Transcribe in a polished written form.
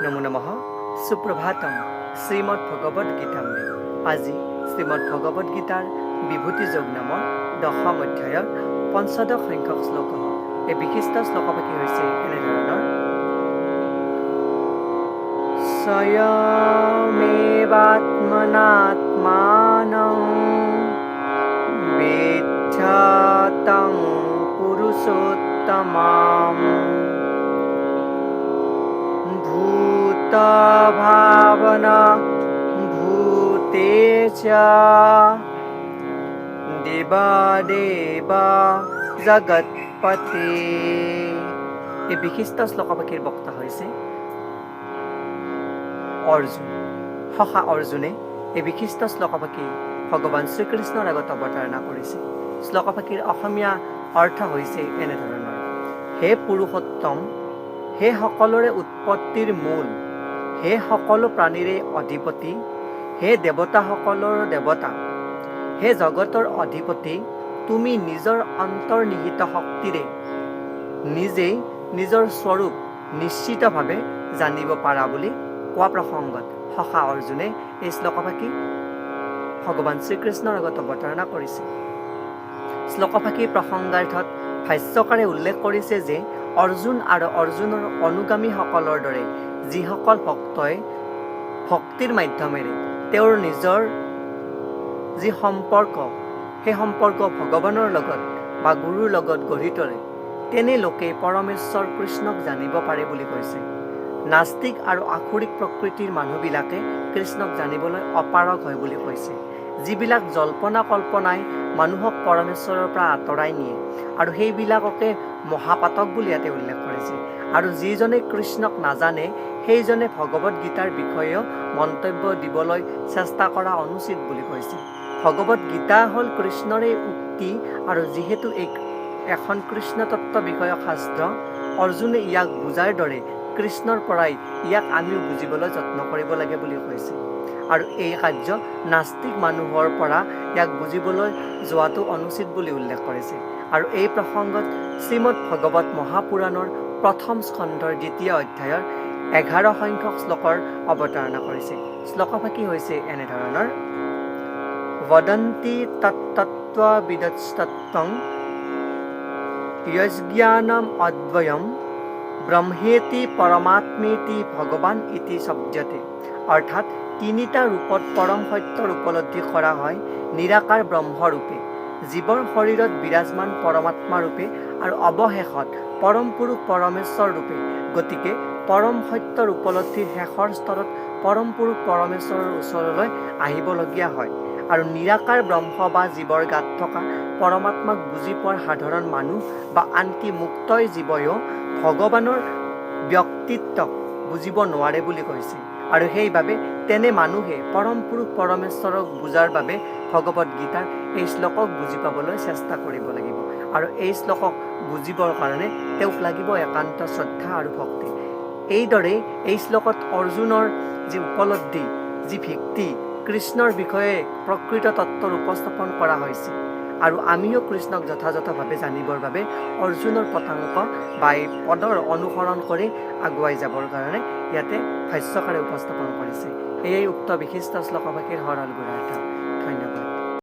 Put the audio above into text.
নমো নমঃ সুপ্ৰভাতম শ্ৰীমদ ভগবদ গীতামৃত। আজি শ্ৰীমদ ভগবদ গীতাৰ বিভূতি যোগ নামৰ দশম অধ্যায়ৰ পঞ্চদশ সংখ্যক শ্লোক। এই বিশিষ্ট শ্লোকপাকি হৈছে এনেধৰণৰ: স্বয়মেবাত্মনাত্মানং বিদ্যাতং পুৰুষোত্তমম ভাবনা ভূতেচ দেবা জগৎপতি। এই বিশিষ্ট শ্লোকপাকিৰ বক্তা হৈছে অৰ্জুন। সখা অৰ্জুনে এই বিশিষ্ট শ্লোকপাকি ভগৱান শ্ৰীকৃষ্ণৰ আগত অৱতাৰণা কৰিছে। শ্লোকপাকিৰ অসমীয়া অৰ্থ হৈছে এনেধৰণৰ: হে পুৰুষোত্তম, হে সকলোৰে উৎপত্তিৰ মূল, হে সকলো প্ৰাণীৰে অধিপতি, হে দেৱতাসকলৰ দেৱতা, হে জগতৰ অধিপতি, তুমি নিজৰ অন্তৰ্নিহিত শক্তিৰে নিজেই নিজৰ স্বৰূপ নিশ্চিতভাৱে জানিব পাৰা বুলি কোৱা প্ৰসংগত সখা অৰ্জুনে এই শ্লোকপাকি ভগৱান শ্ৰীকৃষ্ণৰ আগত অৱতাৰণা কৰিছে। শ্লোকপাকি প্ৰসংগাৰ্থত ভাষ্যকাৰে উল্লেখ কৰিছে যে অৰ্জুন আৰু অৰ্জুনৰ অনুগামীসকলৰ দৰে যিসকল ভক্তই ভক্তিৰ মাধ্যমেৰে তেওঁৰ নিজৰ যি সম্পৰ্ক, সেই সম্পৰ্ক ভগৱানৰ লগত বা গুৰুৰ লগত গঢ়ি তোলে, তেনে লোকে পৰমেশ্বৰ কৃষ্ণক জানিব পাৰে বুলি কৈছে। নাস্তিক আৰু আসুৰিক প্ৰকৃতিৰ মানুহবিলাকে কৃষ্ণক জানিবলৈ অপাৰগ হয় বুলি কৈছে। যিবিলাক জল্পনা কল্পনাই মানুহক পৰমেশ্বৰৰ পৰা আঁতৰাই নিয়ে আৰু সেইবিলাককে মহাপাতক বুলি ইয়াতে উল্লেখ কৰিছে। আৰু যিজনে কৃষ্ণক নাজানে সেইজনে ভগৱদ গীতাৰ বিষয়েও মন্তব্য দিবলৈ চেষ্টা কৰা অনুচিত বুলি কৈছে। ভগৱদ গীতা হ'ল কৃষ্ণৰে উক্তি, আৰু যিহেতু এখন কৃষ্ণ তত্ত্ব বিষয়ক শাস্ত্ৰ, অৰ্জুনে ইয়াক বুজাৰ দৰে কৃষ্ণৰ পৰাই ইয়াক আমিও বুজিবলৈ যত্ন কৰিব লাগে বুলি কৈছে। আৰু এই কাৰ্য নাস্তিক মানুহৰ পৰা ইয়াক বুজিবলৈ যোৱাটো অনুচিত বুলি উল্লেখ কৰিছে। আৰু এই প্ৰসংগত শ্ৰীমদ ভগৱত মহাপুৰাণৰ প্ৰথম স্কন্ধৰ 2য় অধ্যায়ৰ 11 সংখ্যক শ্লোকৰ অৱতাৰণা কৰিছে। শ্লোকপাকি হৈছে এনেধৰণৰ: বদন্তি তত্তত্ত্ববিদস্তত্ত্বং য়জ্ঞানম অদ্বয়ম ব্ৰহ্মেতি পৰমাত্মেতি ভগৱান ইতি শব্দতে। অৰ্থাৎ তিনিটা ৰূপত পৰম সত্যৰ উপলব্ধি কৰা হয়: নিৰাকাৰ ব্ৰহ্মৰূপে, জীৱৰ শৰীৰত বিৰাজমান পৰমাত্মা ৰূপে, আৰু অৱশেষত পৰম পুৰুষ পৰমেশ্বৰ ৰূপে। গতিকে পৰম সত্যৰ উপলব্ধিৰ শেষৰ স্তৰত পৰম পুৰুষ পৰমেশ্বৰৰ ওচৰলৈ আহিবলগীয়া হয়। আৰু নিৰাকাৰ ব্ৰহ্ম বা জীৱৰ গাত থকা পৰমাত্মাক বুজি পোৱাৰ সাধাৰণ মানুহ বা আনকি মুক্তই জীৱয়ো ভগৱানৰ ব্যক্তিত্বক বুজিব নোৱাৰে বুলি কৈছে। আৰু সেইবাবে তেনে মানুহে পৰম পুৰুষ পৰমেশ্বৰক বুজাৰ বাবে ভগৱদ গীতাৰ এই শ্লোকক বুজি পাবলৈ চেষ্টা কৰিব লাগিব। আৰু এই শ্লোকক বুজিবৰ কাৰণে তেওঁক লাগিব একান্ত শ্ৰদ্ধা আৰু ভক্তি। এইদৰে এই শ্লোকত অৰ্জুনৰ যি উপলব্ধি, যি ভিত্তি, কৃষ্ণৰ বিষয়ে প্ৰকৃত তত্ত্বৰ উপস্থাপন কৰা হৈছে। আৰু আমিও কৃষ্ণক যথাযথভাৱে জানিবৰ বাবে অৰ্জুনৰ পদাংক বা এই পদৰ অনুসৰণ কৰি আগুৱাই যাবৰ কাৰণে ইয়াতে ভাষ্যকাৰে উপস্থাপন কৰিছে। এয়াই উক্ত বিশিষ্ট শ্লোকপাকিৰ সৰল গুণাৰ্থ। ধন্যবাদ।